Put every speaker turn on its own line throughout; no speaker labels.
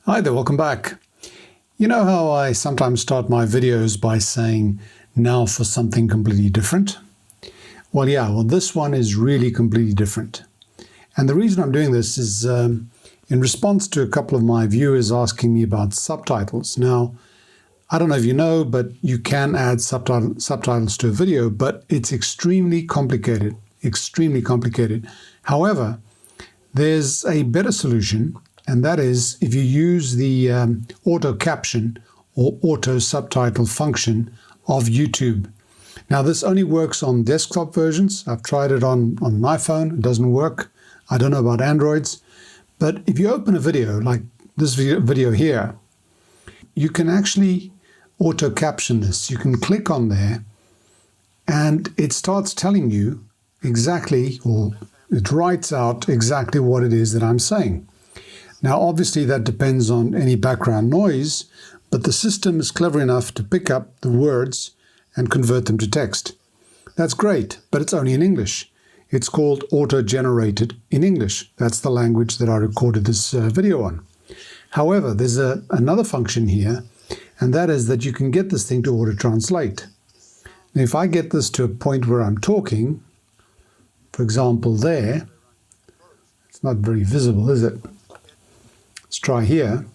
Hi there, welcome back. You know how I sometimes start my videos by saying, now for something completely different? Well, this one is really completely different. And the reason I'm doing this is in response to a couple of my viewers asking me about subtitles. Now, I don't know if you know, but you can add subtitles to a video, but it's extremely complicated, However, there's a better solution, and that is if you use the auto caption or auto subtitle function of YouTube. Now, this only works on desktop versions. I've tried it on an iPhone. It doesn't work. I don't know about Androids. But if you open a video like this video here, you can actually auto caption this. You can click on there and it starts telling you exactly, or it writes out exactly what it is that I'm saying. Now, obviously that depends on any background noise, but the system is clever enough to pick up the words and convert them to text. That's great, but it's only in English. It's called auto-generated in English. That's the language that I recorded this video on. However, there's another function here, and that is that you can get this thing to auto-translate. Now, if I get this to a point where I'm talking, for example there, it's not very visible, is it? Let's try here.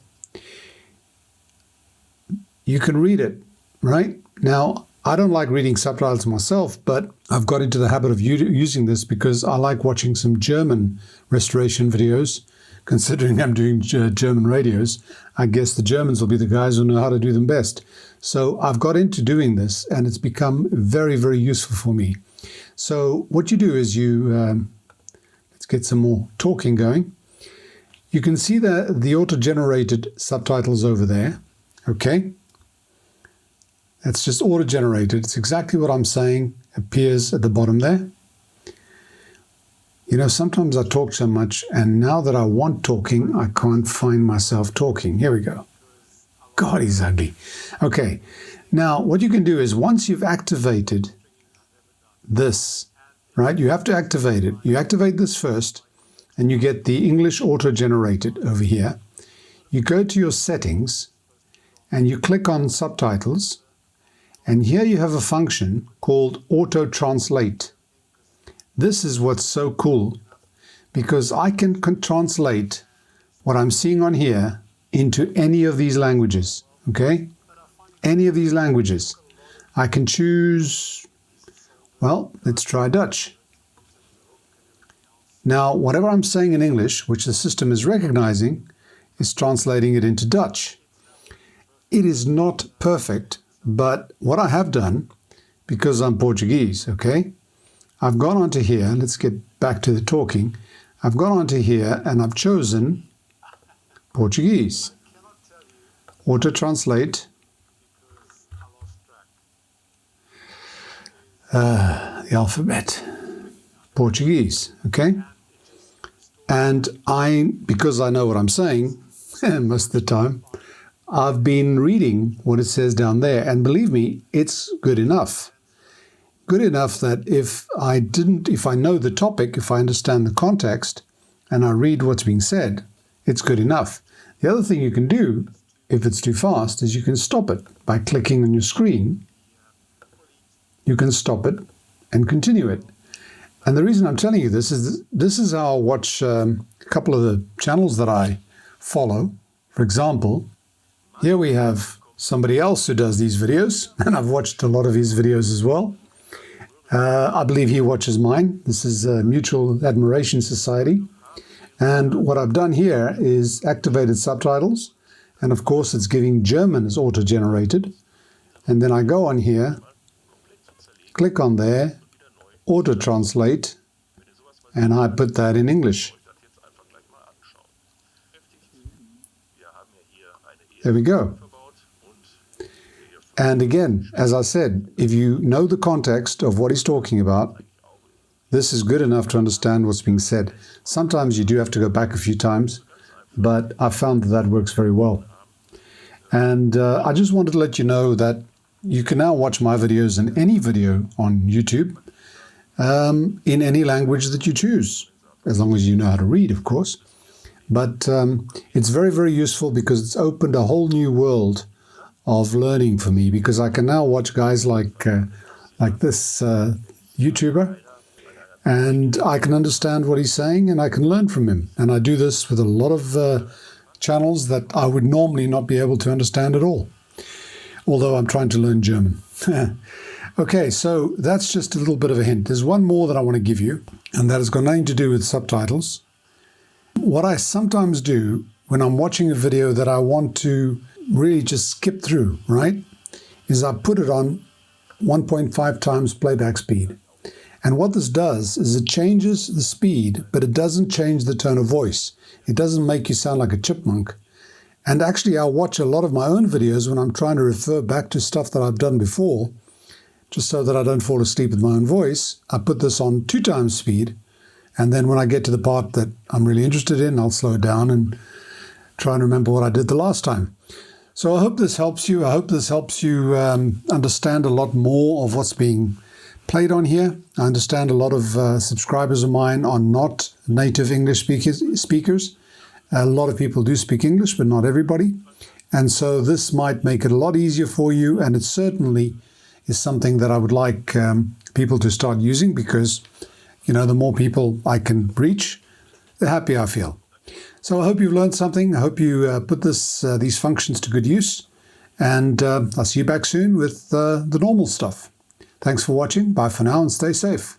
You can read it, right? Now, I don't like reading subtitles myself, but I've got into the habit of using this because I like watching some German restoration videos. Considering I'm doing German radios, I guess the Germans will be the guys who know how to do them best. So I've got into doing this, and it's become very, very useful for me. So what you do is let's get some more talking going. You can see the auto-generated subtitles over there, okay? That's just auto-generated. It's exactly what I'm saying appears at the bottom there. You know, sometimes I talk so much, and now that I want talking, I can't find myself talking. Here we go. God, he's ugly. Okay, now what you can do is once you've activated this, right, you have to activate it. You activate this first, and you get the English auto-generated over here. You go to your settings, and you click on subtitles, and here you have a function called auto-translate. This is what's so cool, because I can translate what I'm seeing on here into any of these languages, okay? Any of these languages. I can choose, well, let's try Dutch. Now, whatever I'm saying in English, which the system is recognizing, is translating it into Dutch. It is not perfect, but what I have done, because I'm Portuguese, okay? I've gone onto here, let's get back to the talking. I've gone onto here and I've chosen Portuguese. Auto-translate. The alphabet. Portuguese, okay? And because I know what I'm saying, most of the time, I've been reading what it says down there, and believe me, it's good enough. Good enough that if I know the topic, if I understand the context, and I read what's being said, it's good enough. The other thing you can do, if it's too fast, is you can stop it by clicking on your screen. You can stop it and continue it. And the reason I'm telling you this is how I watch a couple of the channels that I follow. For example, here we have somebody else who does these videos, and I've watched a lot of his videos as well. I believe he watches mine. This is a Mutual Admiration Society. And what I've done here is activated subtitles. And of course, it's giving German as auto-generated. And then I go on here, click on there, auto-translate, and I put that in English. There we go. And again, as I said, if you know the context of what he's talking about, this is good enough to understand what's being said. Sometimes you do have to go back a few times, but I found that works very well. And I just wanted to let you know that you can now watch my videos in any video on YouTube in any language that you choose, as long as you know how to read, of course. But it's very, very useful because it's opened a whole new world of learning for me, because I can now watch guys like this YouTuber, and I can understand what he's saying and I can learn from him. And I do this with a lot of channels that I would normally not be able to understand at all, although I'm trying to learn German. Okay, so that's just a little bit of a hint. There's one more that I want to give you, and that has got nothing to do with subtitles. What I sometimes do when I'm watching a video that I want to really just skip through, right, is I put it on 1.5 times playback speed. And what this does is it changes the speed, but it doesn't change the tone of voice. It doesn't make you sound like a chipmunk. And actually, I watch a lot of my own videos when I'm trying to refer back to stuff that I've done before, just so that I don't fall asleep with my own voice. I put this on 2 times speed. And then when I get to the part that I'm really interested in, I'll slow it down and try and remember what I did the last time. So I hope this helps you. I hope this helps you understand a lot more of what's being played on here. I understand a lot of subscribers of mine are not native English speakers. A lot of people do speak English, but not everybody. And so this might make it a lot easier for you. And it certainly is something that I would like people to start using, because, you know, the more people I can reach, the happier I feel. So I hope you've learned something. I hope you put these functions to good use. And I'll see you back soon with the normal stuff. Thanks for watching. Bye for now and stay safe.